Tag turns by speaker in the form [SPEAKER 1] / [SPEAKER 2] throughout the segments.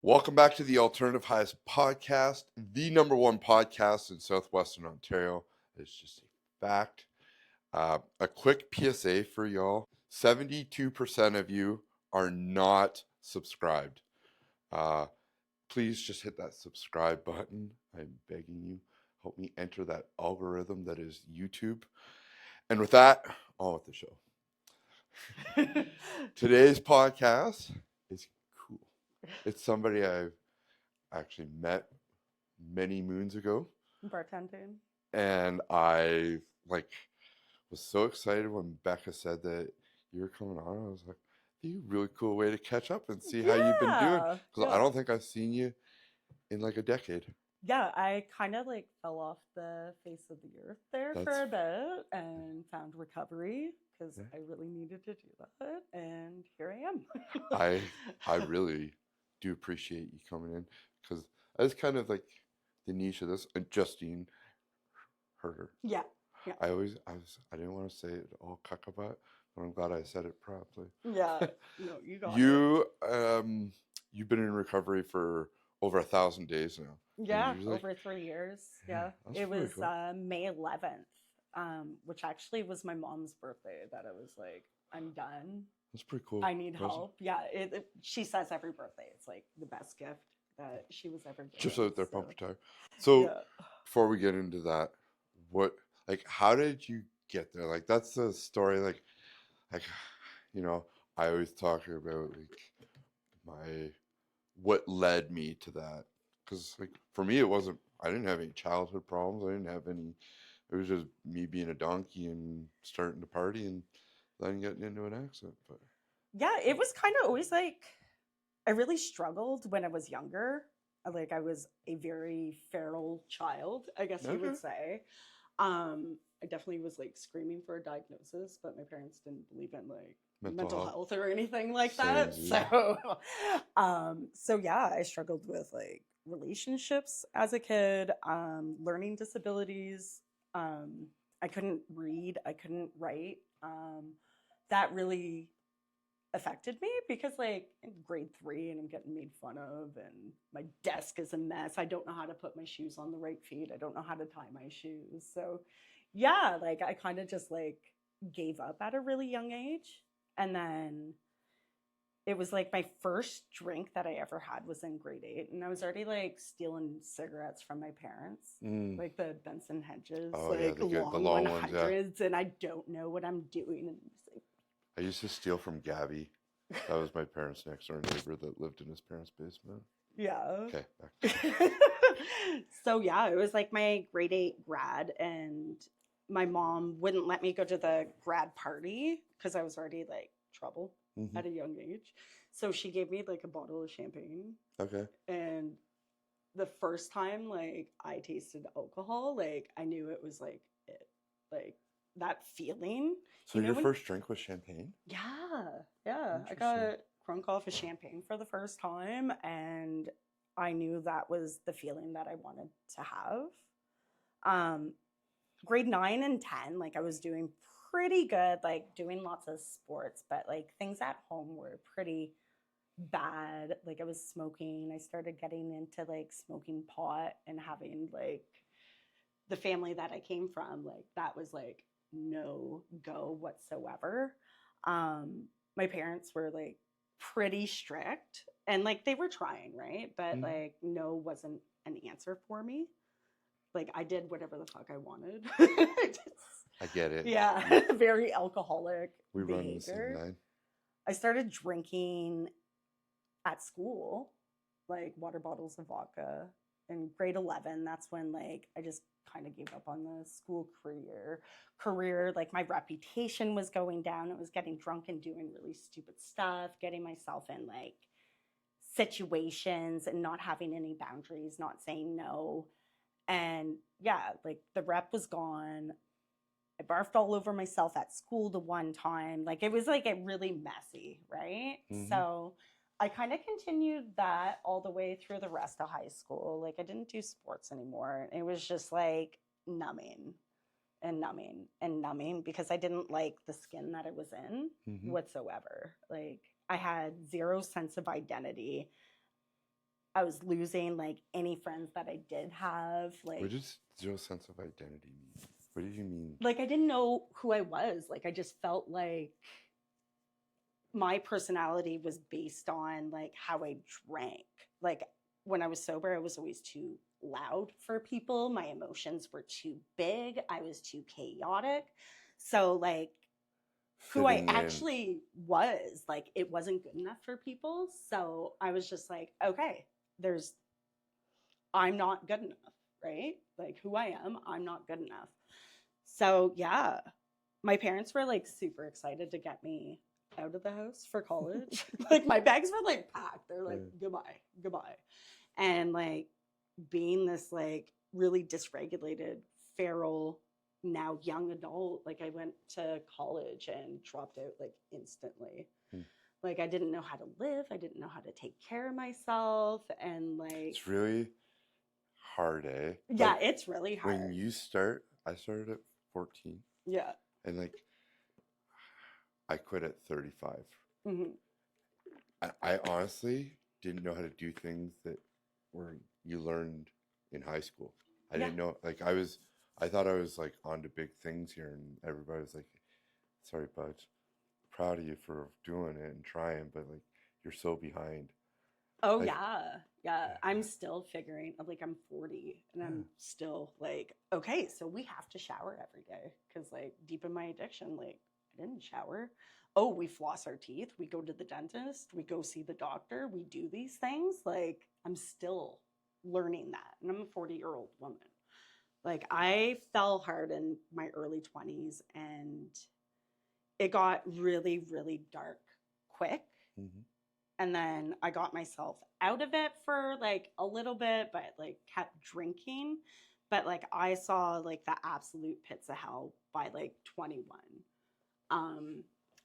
[SPEAKER 1] Welcome back to the Alternative Highs podcast, the number one podcast in southwestern Ontario. It's just a fact. A quick PSA for y'all. 72% of you are not subscribed. Please just hit that subscribe button. I'm begging you. Help me enter that algorithm that is YouTube. And with that, on with the show. Today's podcast is cool. It's somebody I've actually met many moons ago.
[SPEAKER 2] Bartending.
[SPEAKER 1] And I was so excited when Becca said that you were coming on. I was like, "You really cool way to catch up and see how you've been doing." Because I don't think I've seen you in like a decade.
[SPEAKER 2] Yeah, I kind of fell off the face of the earth there for a bit and found recovery because I really needed to do that, and here I
[SPEAKER 1] am. I really do appreciate you coming in because I was kind of like the niche of this, and Justine heard her.
[SPEAKER 2] Yeah.
[SPEAKER 1] I didn't want to say it all cuckabutt, but I'm glad I said it properly.
[SPEAKER 2] Yeah. No, you got
[SPEAKER 1] it. You've been in recovery for over 1,000 days now.
[SPEAKER 2] Yeah, over 3 years. Yeah. It was cool. May 11th, which actually was my mom's birthday, that I was like, I'm done.
[SPEAKER 1] That's pretty cool.
[SPEAKER 2] I need help. Yeah. She says every birthday it's like the best gift that she was ever given.
[SPEAKER 1] Just out there, pump tire. So before we get into that, how did you get there? Like, that's the story. Like, I always talk about what led me to that. Because for me, I didn't have any childhood problems. I didn't have any. It was just me being a donkey and starting to party and then getting into an accident. But
[SPEAKER 2] yeah, it was kind of always I really struggled when I was younger. I was a very feral child, I guess you would say. I definitely was screaming for a diagnosis, but my parents didn't believe in mental health or anything like that. So yeah, I struggled with relationships as a kid, learning disabilities. I couldn't read, I couldn't write. That really affected me because in grade 3 and I'm getting made fun of and my desk is a mess. I don't know how to put my shoes on the right feet. I don't know how to tie my shoes. So yeah, I kind of just gave up at a really young age. And then it was my first drink that I ever had was in grade 8, and I was already stealing cigarettes from my parents, the Benson Hedges,
[SPEAKER 1] the long 100s,
[SPEAKER 2] and I don't know what I'm doing. And
[SPEAKER 1] I used to steal from Gabby. That was my parents' next door neighbor that lived in his parents' basement.
[SPEAKER 2] Yeah.
[SPEAKER 1] Okay.
[SPEAKER 2] So yeah, it was my grade 8 grad, and my mom wouldn't let me go to the grad party because I was already trouble at a young age. So she gave me a bottle of champagne.
[SPEAKER 1] Okay.
[SPEAKER 2] And the first time I tasted alcohol, I knew it was it. That feeling.
[SPEAKER 1] So your first drink was champagne?
[SPEAKER 2] Yeah. I got crunk off of champagne for the first time, and I knew that was the feeling that I wanted to have. Grade 9 and 10, I was doing pretty good, doing lots of sports, but things at home were pretty bad. I was smoking. I started getting into smoking pot, and having the family that I came from, that was no go whatsoever. My parents were pretty strict, and they were trying, right? But no wasn't an answer for me. I did whatever the fuck I wanted.
[SPEAKER 1] I get it.
[SPEAKER 2] Yeah, very alcoholic
[SPEAKER 1] we
[SPEAKER 2] behavior.
[SPEAKER 1] Run the same line.
[SPEAKER 2] I started drinking at school, water bottles of vodka. In grade 11, that's when I just kind of gave up on the school career. My reputation was going down. I was getting drunk and doing really stupid stuff, getting myself in situations and not having any boundaries, not saying no. And yeah, the rep was gone. I barfed all over myself at school the one time. It was really messy, right? So I kind of continued that all the way through the rest of high school. I didn't do sports anymore. It was just numbing and numbing and numbing because I didn't like the skin that I was in whatsoever. I had zero sense of identity. I was losing like any friends that I did have. Like,
[SPEAKER 1] What does zero sense of identity mean? What do you mean?
[SPEAKER 2] like I didn't know who I was. Like, I just felt like my personality was based on like how I drank. Like, when I was sober, I was always too loud for people. My emotions were too big. I was too chaotic. So, like, who I
[SPEAKER 1] Fitting in.
[SPEAKER 2] actually was, like, it wasn't good enough for people. So I was just like, okay, I'm not good enough, right? Like, who I am, I'm not good enough. So yeah, my parents were like super excited to get me out of the house for college. Like, my bags were like packed. They're like, goodbye. And like, being this like really dysregulated, feral, now young adult, like, I went to college and dropped out like instantly. Like, I didn't know how to live. I didn't know how to take care of myself. And like,
[SPEAKER 1] It's really hard, eh?
[SPEAKER 2] yeah,
[SPEAKER 1] Like,
[SPEAKER 2] it's really hard.
[SPEAKER 1] when you start, I started at 14.
[SPEAKER 2] Yeah.
[SPEAKER 1] And like, I quit at 35.
[SPEAKER 2] Mm-hmm.
[SPEAKER 1] I honestly didn't know how to do things that you learned in high school. I didn't know, like, I thought I was like on to big things here, and everybody was like, sorry, bud, proud of you for doing it and trying, but like, you're so behind.
[SPEAKER 2] Oh,
[SPEAKER 1] like,
[SPEAKER 2] yeah. I'm still figuring, like, I'm 40 and I'm still like, okay, so we have to shower every day because, like, deep in my addiction, like, I didn't shower. Oh, we floss our teeth. We go to the dentist. We go see the doctor. We do these things. Like, I'm still learning that. And I'm a 40-year-old woman. Like, I fell hard in my early 20s, and it got really, really dark quick.
[SPEAKER 1] Mm-hmm.
[SPEAKER 2] And then I got myself out of it for like a little bit, but like kept drinking. But like, I saw like the absolute pits of hell by like 21.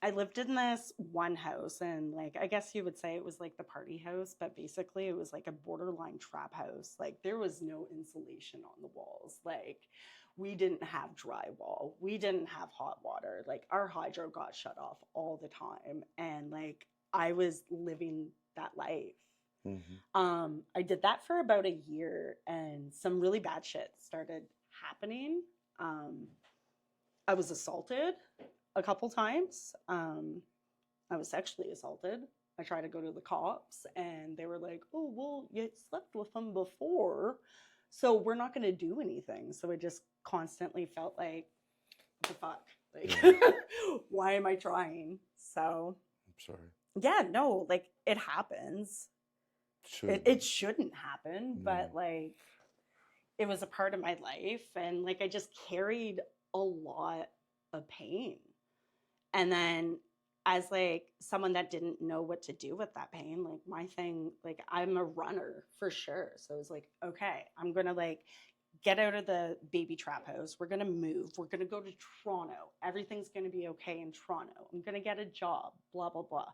[SPEAKER 2] I lived in this one house, and like, I guess you would say it was like the party house, but basically it was like a borderline trap house. Like, there was no insulation on the walls. Like, we didn't have drywall. We didn't have hot water. Like, our hydro got shut off all the time. And like, I was living that life.
[SPEAKER 1] Mm-hmm.
[SPEAKER 2] I did that for about a year, and some really bad shit started happening. I was assaulted a couple times. I was sexually assaulted. I tried to go to the cops, and they were like, oh, well, you slept with them before, so we're not going to do anything. So I just constantly felt like, what the fuck? Like, why am I trying? So,
[SPEAKER 1] I'm sorry.
[SPEAKER 2] yeah, no, like, it happens. It shouldn't happen, but like, it was a part of my life, and like, I just carried a lot of pain. And then, as like someone that didn't know what to do with that pain, like, my thing, like, I'm a runner for sure. So it was like, okay, I'm gonna like get out of the baby trap house. We're gonna move. We're gonna go to Toronto. Everything's gonna be okay in Toronto. I'm gonna get a job, blah, blah, blah.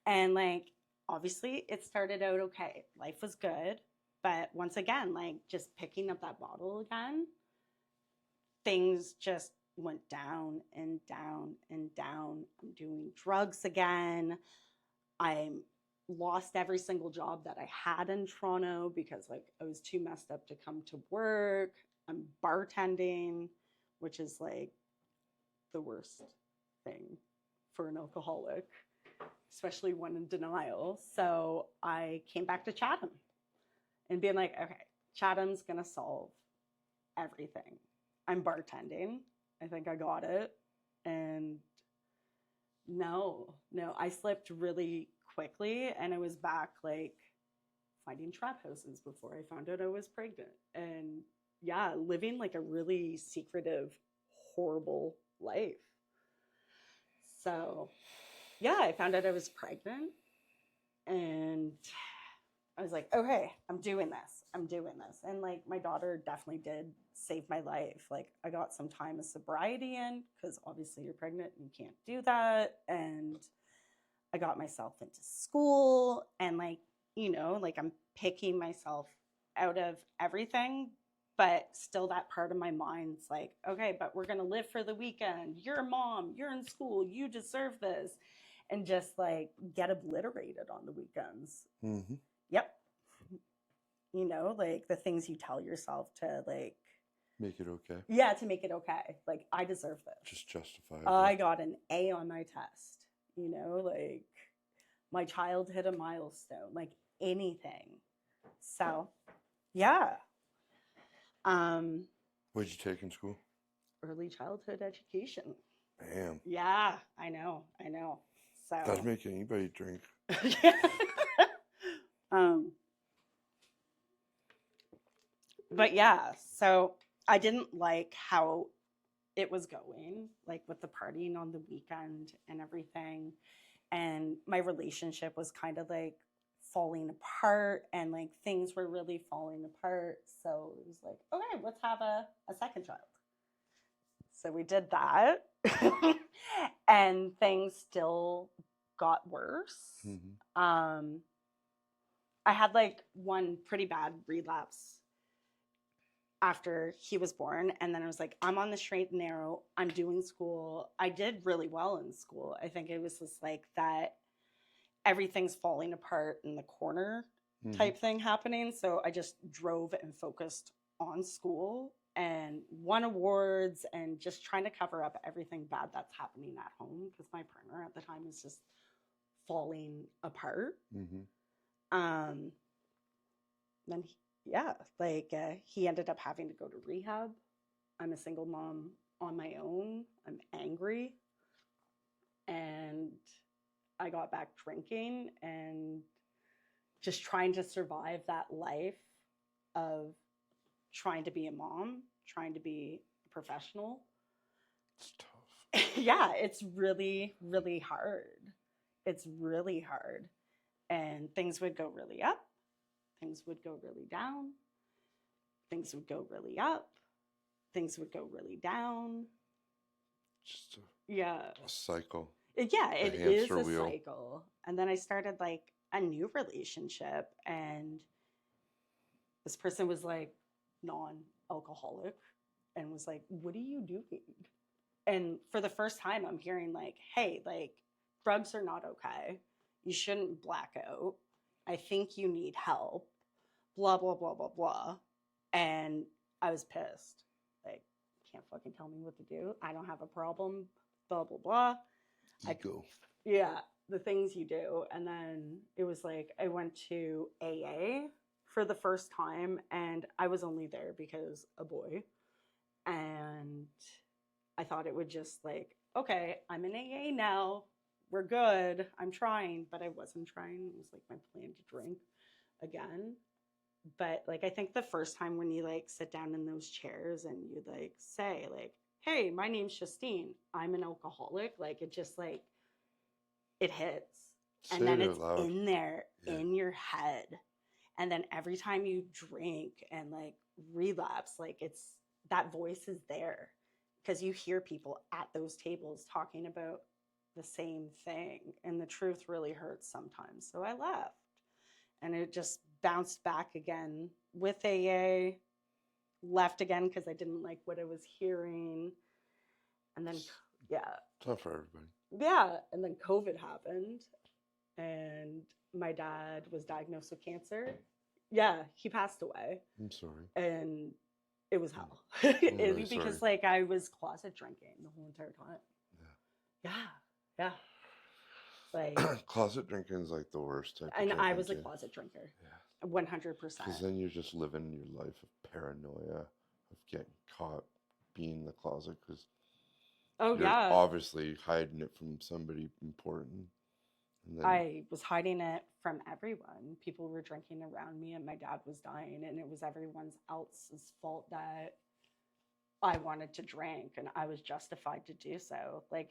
[SPEAKER 2] And like, obviously it started out okay. Life was good. But once again, like, just picking up that bottle again, things just went down and down and down. I'm doing drugs again. I lost every single job that I had in Toronto because like, I was too messed up to come to work. I'm bartending, which is like the worst thing for an alcoholic, especially one in denial. So I came back to Chatham and being like, okay, Chatham's gonna solve everything. I'm bartending. I think I got it. And no, I slipped really quickly, and I was back like finding trap houses before I found out I was pregnant. And yeah, living like a really secretive, horrible life. So yeah, I found out I was pregnant, and I was like, okay, I'm doing this. And like, my daughter definitely did save my life. Like, I got some time of sobriety in, because obviously you're pregnant and you can't do that. And I got myself into school, and like, like, I'm picking myself out of everything, but still that part of my mind's like, okay, but we're going to live for the weekend. You're a mom, you're in school, you deserve this. And just like get obliterated on the weekends.
[SPEAKER 1] Mm-hmm.
[SPEAKER 2] Yep. you know, like the things you tell yourself to like
[SPEAKER 1] Make it okay.
[SPEAKER 2] yeah, to make it okay. Like I deserve this.
[SPEAKER 1] Just justify it.
[SPEAKER 2] I got an A on my test, you know, like my child hit a milestone, like anything. So, yeah.
[SPEAKER 1] What'd you take in school?
[SPEAKER 2] Early childhood education.
[SPEAKER 1] Bam.
[SPEAKER 2] Yeah, I know. So
[SPEAKER 1] That'd make anybody drink.
[SPEAKER 2] But yeah, so I didn't like how it was going, like with the partying on the weekend and everything. And my relationship was kind of like falling apart, and like things were really falling apart. So it was like, okay, let's have a second child. So we did that. And things still got worse.
[SPEAKER 1] Mm-hmm.
[SPEAKER 2] I had like one pretty bad relapse after he was born, and then I was like, I'm on the straight and narrow, I'm doing school. I did really well in school. I think it was just like that everything's falling apart in the corner type thing happening. So I just drove and focused on school and won awards and just trying to cover up everything bad that's happening at home, because my partner at the time was just falling apart. Then he ended up having to go to rehab. I'm a single mom on my own. I'm angry. And I got back drinking and just trying to survive that life of trying to be a mom, trying to be a professional.
[SPEAKER 1] It's tough.
[SPEAKER 2] Yeah, it's really, really hard. It's really hard. And things would go really up. Things would go really down. Things would go really up. Things would go really down.
[SPEAKER 1] Just
[SPEAKER 2] a
[SPEAKER 1] cycle.
[SPEAKER 2] Yeah, it is a
[SPEAKER 1] wheel.
[SPEAKER 2] cycle. And then I started like a new relationship, and this person was like non-alcoholic and was like, what are you doing? And for the first time, I'm hearing like, hey, like drugs are not okay. You shouldn't black out. I think you need help. Blah, blah, blah, blah, blah. And I was pissed. Like, can't fucking tell me what to do. I don't have a problem. Blah, blah, blah.
[SPEAKER 1] Ego.
[SPEAKER 2] Yeah, the things you do. And then it was like, I went to AA for the first time, and I was only there because a boy. And I thought it would just like, okay, I'm in AA now. We're good. I'm trying, but I wasn't trying. It was like my plan to drink again. But like, I think the first time when you like sit down in those chairs and you like say like, hey, my name's Justine, I'm an alcoholic, like it just like, it hits.
[SPEAKER 1] Say
[SPEAKER 2] and then
[SPEAKER 1] it
[SPEAKER 2] it's
[SPEAKER 1] out loud.
[SPEAKER 2] in there, in your head. And then every time you drink and like relapse, like it's, that voice is there because you hear people at those tables talking about the same thing, and the truth really hurts sometimes. So I left, and it just bounced back again with AA, left again because I didn't like what I was hearing. And then, yeah.
[SPEAKER 1] It's not for everybody.
[SPEAKER 2] Yeah. And then COVID happened, and my dad was diagnosed with cancer. Yeah, he passed away.
[SPEAKER 1] I'm sorry.
[SPEAKER 2] And it was hell.
[SPEAKER 1] Really
[SPEAKER 2] because
[SPEAKER 1] sorry.
[SPEAKER 2] like I was closet drinking the whole entire time. Yeah. Like
[SPEAKER 1] closet drinking is like the worst type.
[SPEAKER 2] And I was a closet drinker.
[SPEAKER 1] Yeah.
[SPEAKER 2] 100%.
[SPEAKER 1] Because then you're just living your life of paranoia of getting caught being in the closet because you're obviously hiding it from somebody important. And then
[SPEAKER 2] I was hiding it from everyone. People were drinking around me, and my dad was dying, and it was everyone else's fault that I wanted to drink, and I was justified to do so. Like,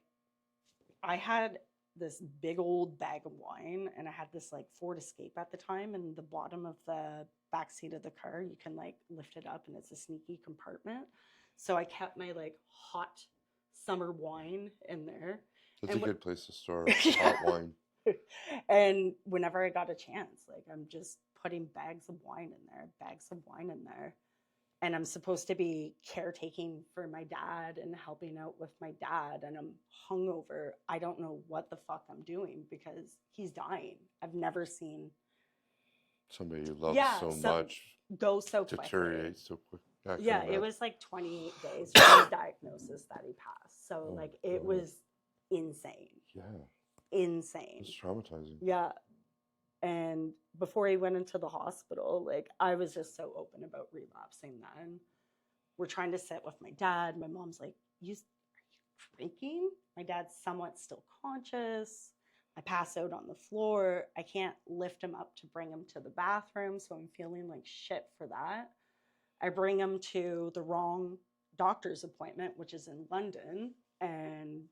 [SPEAKER 2] I had this big old bag of wine, and I had this like Ford Escape at the time, and the bottom of the back seat of the car, you can like lift it up, and it's a sneaky compartment. So I kept my like hot summer wine in there.
[SPEAKER 1] That's a good place to store hot wine.
[SPEAKER 2] And whenever I got a chance, like I'm just putting bags of wine in there. And I'm supposed to be caretaking for my dad and helping out with my dad. And I'm hungover. I don't know what the fuck I'm doing because he's dying. I've never seen
[SPEAKER 1] somebody you love
[SPEAKER 2] Yeah,
[SPEAKER 1] so
[SPEAKER 2] so
[SPEAKER 1] much
[SPEAKER 2] go so quickly.
[SPEAKER 1] deteriorates so quick. I can
[SPEAKER 2] Yeah, it
[SPEAKER 1] imagine.
[SPEAKER 2] was like 28 days from the diagnosis that he passed. So
[SPEAKER 1] Oh
[SPEAKER 2] like
[SPEAKER 1] my
[SPEAKER 2] it
[SPEAKER 1] God.
[SPEAKER 2] was insane.
[SPEAKER 1] Yeah,
[SPEAKER 2] Insane.
[SPEAKER 1] it's traumatizing.
[SPEAKER 2] Yeah. And before he went into the hospital, like I was just so open about relapsing then. We're trying to sit with my dad. My mom's like, are you drinking? My dad's somewhat still conscious. I pass out on the floor. I can't lift him up to bring him to the bathroom. So I'm feeling like shit for that. I bring him to the wrong doctor's appointment, which is in London. And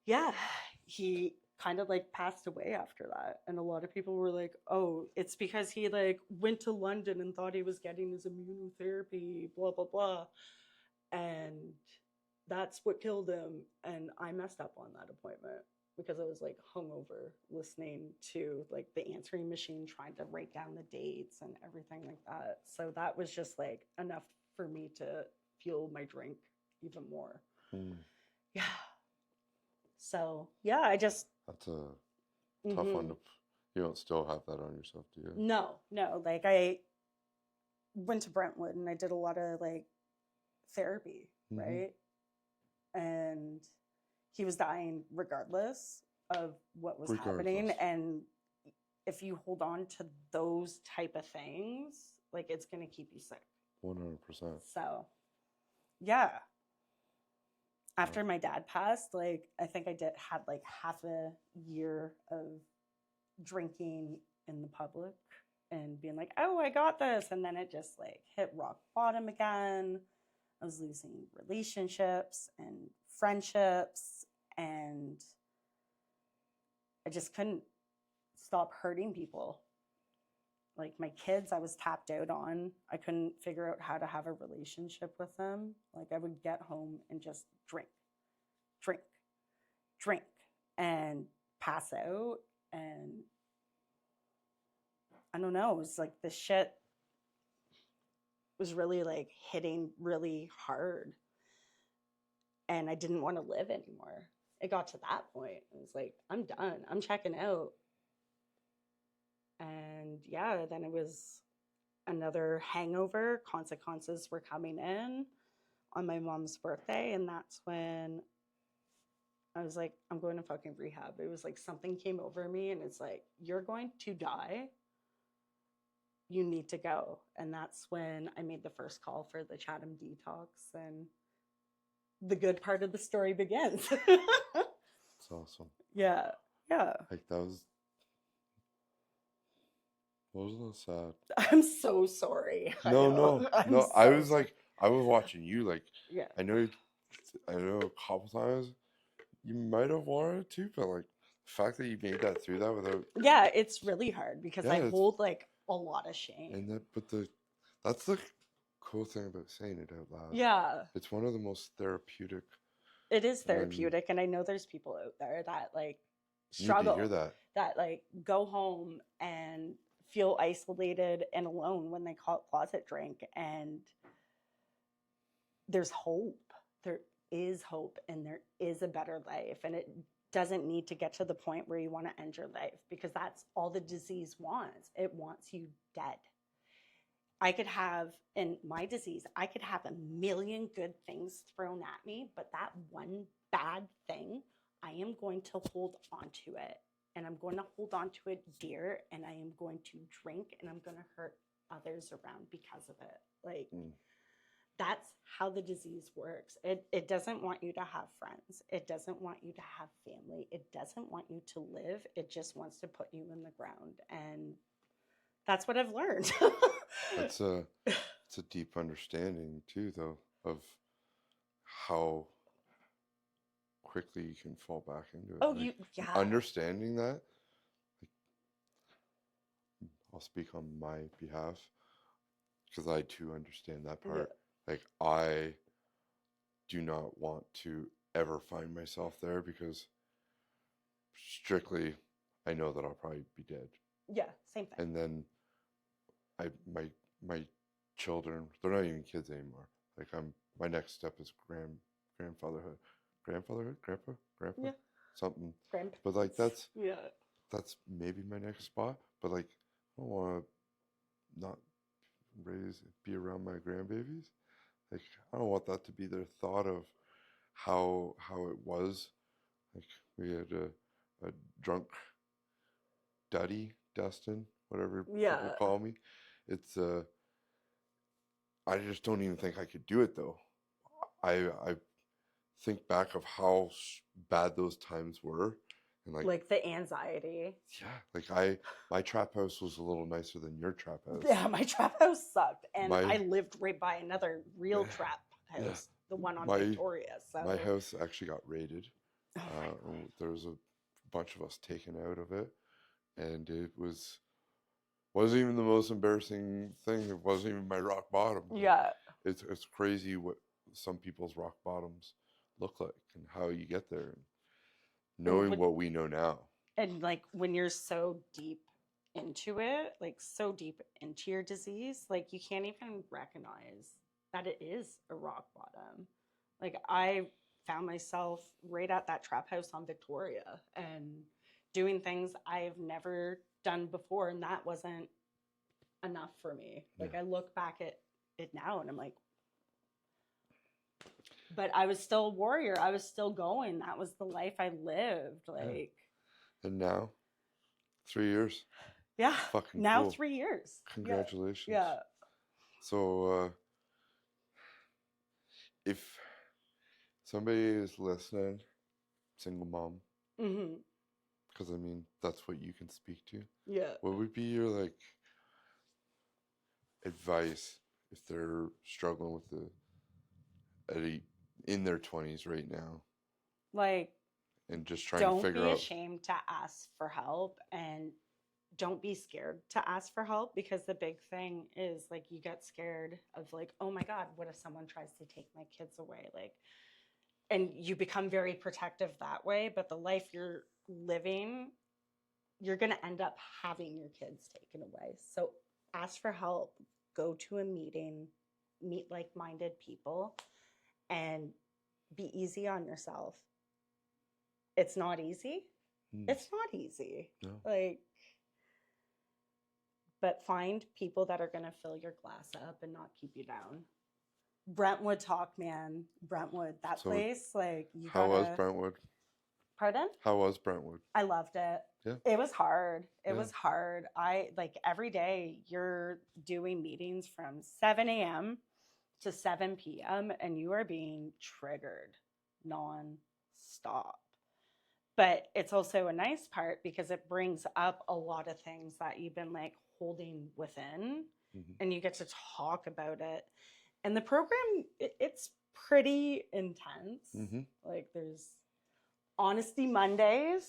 [SPEAKER 2] yeah, he kind of like passed away after that. And a lot of people were like, oh, it's because he like went to London and thought he was getting his immunotherapy, blah, blah, blah. And that's what killed him. And I messed up on that appointment because I was like hungover listening to like the answering machine trying to write down the dates and everything like that. So that was just like enough for me to fuel my drink even more.
[SPEAKER 1] Mm.
[SPEAKER 2] Yeah. So yeah, I just
[SPEAKER 1] That's a tough one. You don't still have that on yourself, do you?
[SPEAKER 2] No. Like I went to Brentwood and I did a lot of like therapy, right? And he was dying regardless of what was happening. And if you hold on to those type of things, like it's gonna keep you sick.
[SPEAKER 1] 100%.
[SPEAKER 2] So yeah. After my dad passed, like I think I had like half a year of drinking in the public and being like, oh, I got this. And then it just like hit rock bottom again. I was losing relationships and friendships, and I just couldn't stop hurting people. Like my kids, I was tapped out on. I couldn't figure out how to have a relationship with them. Like I would get home and just drink, and pass out. And I don't know, it was like the shit was really like hitting really hard. And I didn't want to live anymore. It got to that point. It was like, I'm done. I'm checking out. And yeah, then it was another hangover. Consequences were coming in on my mom's birthday. And that's when I was like, I'm going to fucking rehab. It was like something came over me and it's like, you're going to die. You need to go. And that's when I made the first call for the Chatham detox, and the good part of the story begins.
[SPEAKER 1] It's awesome.
[SPEAKER 2] Yeah.
[SPEAKER 1] Like that was a little sad.
[SPEAKER 2] I'm so sorry.
[SPEAKER 1] No. I was like, I was watching you. Like,
[SPEAKER 2] yeah.
[SPEAKER 1] I know a couple times you might have wanted to, but like the fact that you made that through that without.
[SPEAKER 2] Yeah, it's really hard because I hold like a lot of shame.
[SPEAKER 1] And that's the cool thing about saying it out loud.
[SPEAKER 2] Yeah.
[SPEAKER 1] It's one of the most therapeutic.
[SPEAKER 2] It is therapeutic, and I know there's people out there that like struggle,
[SPEAKER 1] need to hear
[SPEAKER 2] that like go home and feel isolated and alone when they closet drink, and there's hope. There is hope, and there is a better life, and it doesn't need to get to the point where you want to end your life, because that's all the disease wants. It wants you dead. I could have, in my disease, I could have a million good things thrown at me, but that one bad thing, I am going to hold on to it. And I'm going to hold on to it dear, and I am going to drink, and I'm going to hurt others around because of it. Like, that's how the disease works. It doesn't want you to have friends. It doesn't want you to have family. It doesn't want you to live. It just wants to put you in the ground. And that's what I've learned.
[SPEAKER 1] It's a deep understanding too, though, of how quickly you can fall back into it.
[SPEAKER 2] Oh,
[SPEAKER 1] like, understanding that. Like, I'll speak on my behalf because I too understand that part. Yeah. Like, I do not want to ever find myself there, because strictly I know that I'll probably be dead.
[SPEAKER 2] Yeah, same thing.
[SPEAKER 1] And then my children, they're not even kids anymore. Like, my next step is grandfatherhood, grandpa, something. But like that's maybe my next spot. But like don't want to not be around my grandbabies. Like, I don't want that to be their thought of how it was. Like, we had a drunk Duddy, Dustin, whatever people
[SPEAKER 2] Yeah.
[SPEAKER 1] call me. It's I just don't even think I could do it though. I think back of how bad those times were, and
[SPEAKER 2] Like the anxiety.
[SPEAKER 1] yeah, like my trap house was a little nicer than your trap house.
[SPEAKER 2] Yeah, my trap house sucked. And
[SPEAKER 1] My-
[SPEAKER 2] I lived right by another real trap house,
[SPEAKER 1] Yeah.
[SPEAKER 2] the one on
[SPEAKER 1] My-
[SPEAKER 2] Victoria. So
[SPEAKER 1] My house actually got raided.
[SPEAKER 2] Oh my God.
[SPEAKER 1] There was a bunch of us taken out of it, and it wasn't even the most embarrassing thing. It wasn't even my rock bottom.
[SPEAKER 2] Yeah.
[SPEAKER 1] It's crazy what some people's rock bottoms look like and how you get there, and knowing what we know now.
[SPEAKER 2] And like when you're so deep into it, like so deep into your disease, like you can't even recognize that it is a rock bottom. Like I found myself right at that trap house on Victoria and doing things I've never done before, and that wasn't enough for me. Like I look back at it now and I'm like, but I was still a warrior. I was still going. That was the life I lived. Like,
[SPEAKER 1] and now 3 years.
[SPEAKER 2] Yeah.
[SPEAKER 1] Fucking
[SPEAKER 2] now
[SPEAKER 1] cool.
[SPEAKER 2] 3 years.
[SPEAKER 1] Congratulations.
[SPEAKER 2] Yeah.
[SPEAKER 1] So if somebody is listening, single mom, because I mean that's what you can speak to.
[SPEAKER 2] Yeah.
[SPEAKER 1] What would be your like advice if they're struggling with in their 20s right now,
[SPEAKER 2] Like,
[SPEAKER 1] and just trying to figure out?
[SPEAKER 2] Don't be ashamed to ask for help, and don't be scared to ask for help, because the big thing is like you get scared of like, oh my God, what if someone tries to take my kids away? Like, and you become very protective that way, but the life you're living, you're going to end up having your kids taken away. So ask for help, go to a meeting, meet like-minded people, and be easy on yourself. It's not easy. It's not easy.
[SPEAKER 1] No.
[SPEAKER 2] Like, but find people that are going to fill your glass up and not keep you down. Brentwood talk, man. Brentwood, that place, like you
[SPEAKER 1] How was Brentwood?
[SPEAKER 2] Pardon?
[SPEAKER 1] How was Brentwood?
[SPEAKER 2] I loved it.
[SPEAKER 1] Yeah.
[SPEAKER 2] It was hard. It was hard. I like every day you're doing meetings from 7 a.m. to 7 p.m. and you are being triggered non-stop. But it's also a nice part because it brings up a lot of things that you've been like holding within, and you get to talk about it. And the program, it's pretty intense. Like there's Honesty Mondays.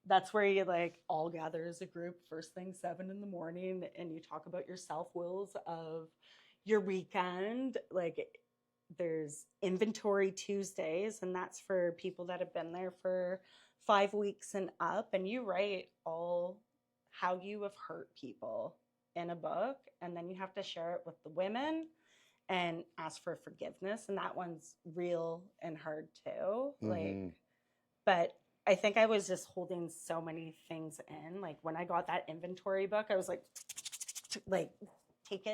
[SPEAKER 2] That's where you like all gather as a group first thing 7 in the morning, and you talk about your self-wills of your weekend. Like there's Inventory Tuesdays, and that's for people that have been there for 5 weeks and up, and you write all how you have hurt people in a book, and then you have to share it with the women and ask for forgiveness, and that one's real and hard too. Like, but I think I was just holding so many things in. Like when I got that inventory book, I was like take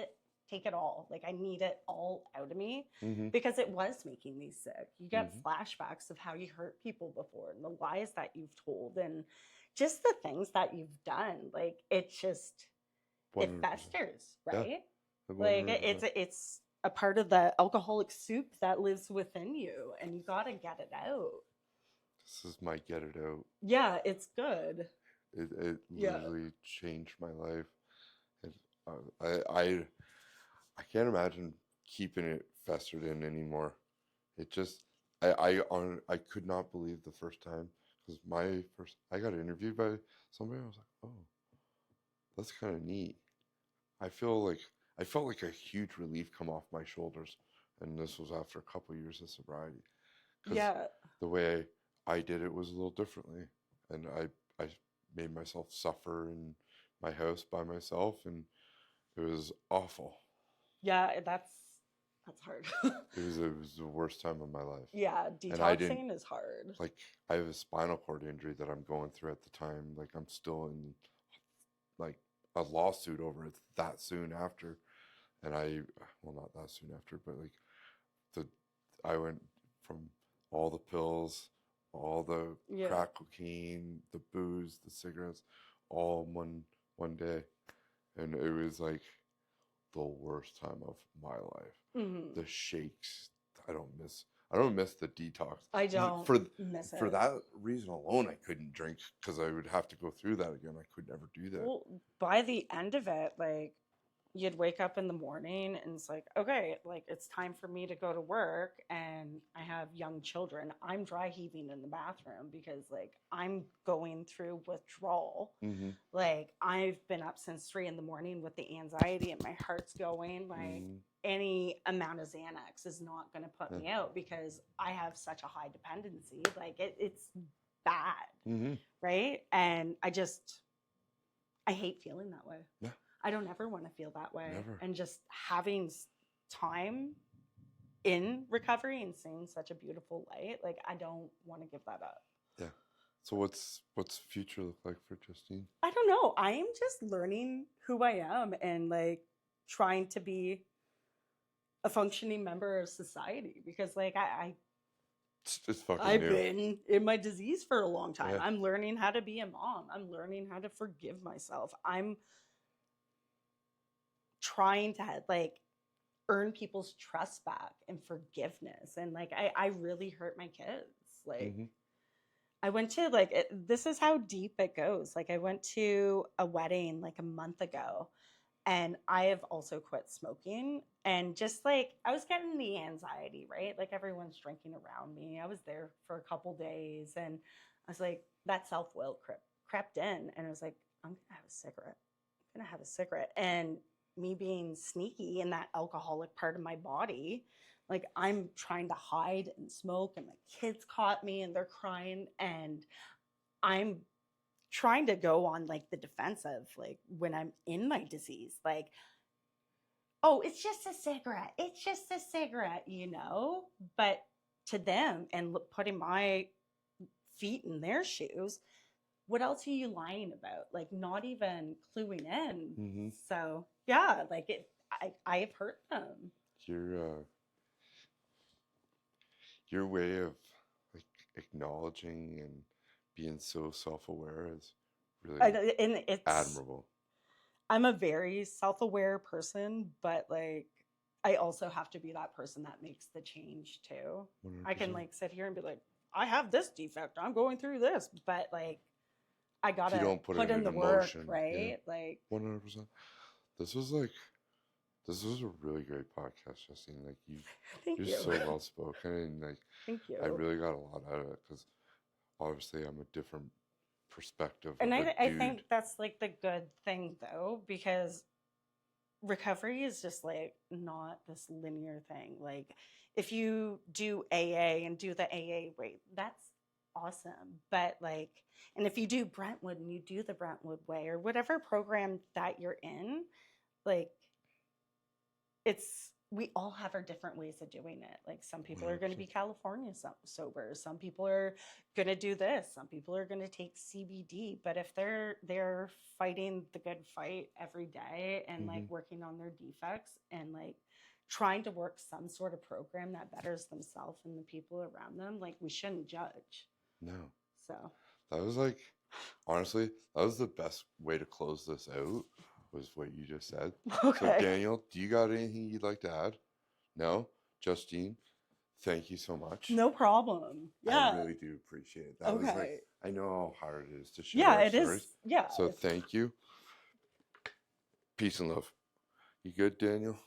[SPEAKER 2] it all. Like I need it all out of me because it was making me sick. You get flashbacks of how you hurt people before and the lies that you've told and just the things that you've done. Like it just, 100%. It festers, right? Yeah, like it's a part of the alcoholic soup that lives within you, and you got to get it out.
[SPEAKER 1] This is my get it out.
[SPEAKER 2] Yeah, it's good.
[SPEAKER 1] It literally changed my life. And I can't imagine keeping it festered in anymore. It just I could not believe the first time, because I got interviewed by somebody. I was like, oh, that's kind of neat. I felt like a huge relief come off my shoulders, and this was after a couple of years of sobriety.
[SPEAKER 2] Yeah,
[SPEAKER 1] the way I did it was a little differently, and I made myself suffer in my house by myself, and it was awful.
[SPEAKER 2] Yeah, that's hard.
[SPEAKER 1] It was the worst time of my life.
[SPEAKER 2] Yeah, detoxing is hard.
[SPEAKER 1] Like I have a spinal cord injury that I'm going through at the time. Like I'm still in like a lawsuit over it that soon after. And well, not that soon after, but like I went from all the pills, all the crack cocaine, the booze, the cigarettes, all in one day. And it was like the worst time of my life. The shakes, I don't miss the detox.
[SPEAKER 2] I don't miss it.
[SPEAKER 1] For that reason alone, I couldn't drink because I would have to go through that again. I could never do that.
[SPEAKER 2] Well, by the end of it, like, you'd wake up in the morning and it's like, okay, like, it's time for me to go to work, and I have young children. I'm dry heaving in the bathroom because, like, I'm going through withdrawal. Like, I've been up since 3 a.m. with the anxiety, and my heart's going. Like, any amount of Xanax is not going to put me out because I have such a high dependency. Like, it's bad, right? And I hate feeling that way.
[SPEAKER 1] Yeah.
[SPEAKER 2] I don't ever want to feel that way.
[SPEAKER 1] Never.
[SPEAKER 2] And just having time in recovery and seeing such a beautiful light, like, I don't want to give that up.
[SPEAKER 1] Yeah. So what's future look like for Justine?
[SPEAKER 2] I don't know. I am just learning who I am and, like, trying to be a functioning member of society, because, like,
[SPEAKER 1] it's fucking
[SPEAKER 2] I've
[SPEAKER 1] new.
[SPEAKER 2] been in my disease for a long time.
[SPEAKER 1] Yeah.
[SPEAKER 2] I'm learning how to be a mom. I'm learning how to forgive myself. I'm trying to, like, earn people's trust back and forgiveness. And, like, I really hurt my kids. Like, I went to, like, this is how deep it goes. Like, I went to a wedding like a month ago, and I have also quit smoking. And just, like, I was getting the anxiety, right? Like, everyone's drinking around me. I was there for a couple days, and I was like, that self-will crept in, and I was like, I'm gonna have a cigarette. I'm gonna have a cigarette. And me being sneaky in that alcoholic part of my body, like, I'm trying to hide and smoke, and my kids caught me and they're crying, and I'm trying to go on, like, the defensive, like, when I'm in my disease, like, oh, it's just a cigarette. It's just a cigarette, But to them, and putting my feet in their shoes, what else are you lying about? Like, not even cluing in. So, yeah, like, I have hurt them.
[SPEAKER 1] Your way of, like, acknowledging and being so self-aware is really
[SPEAKER 2] it's
[SPEAKER 1] admirable.
[SPEAKER 2] I'm a very self-aware person, but, like, I also have to be that person that makes the change too.
[SPEAKER 1] 100%.
[SPEAKER 2] I can, like, sit here and be like, I have this defect, I'm going through this, but, like, I gotta put in the work, right?
[SPEAKER 1] Yeah.
[SPEAKER 2] Like,
[SPEAKER 1] 100%. This was a really great podcast, Justine. Like, you're so well spoken, and, like,
[SPEAKER 2] thank you.
[SPEAKER 1] I really got a lot out of it because obviously I'm a different perspective.
[SPEAKER 2] And I think that's, like, the good thing, though, because recovery is just, like, not this linear thing. Like, if you do AA and do the AA rate, that's awesome. But, like, and if you do Brentwood and you do the Brentwood way, or whatever program that you're in, like, we all have our different ways of doing it. Like, some people are going to be California sober. Some people are going to do this. Some people are going to take CBD. But if they're fighting the good fight every day and, like, working on their defects and, like, trying to work some sort of program that betters themselves and the people around them, like, we shouldn't judge.
[SPEAKER 1] No.
[SPEAKER 2] So
[SPEAKER 1] that was, like, honestly, that was the best way to close this out, was what you just said.
[SPEAKER 2] Okay.
[SPEAKER 1] So, Daniel, do you got anything you'd like to add? No? Justine, thank you so much.
[SPEAKER 2] No problem. Yeah.
[SPEAKER 1] I really do appreciate it. That was, like, I know how hard it is to share
[SPEAKER 2] our
[SPEAKER 1] our
[SPEAKER 2] stories.
[SPEAKER 1] Is.
[SPEAKER 2] Yeah.
[SPEAKER 1] So thank you. Peace and love. You good, Daniel?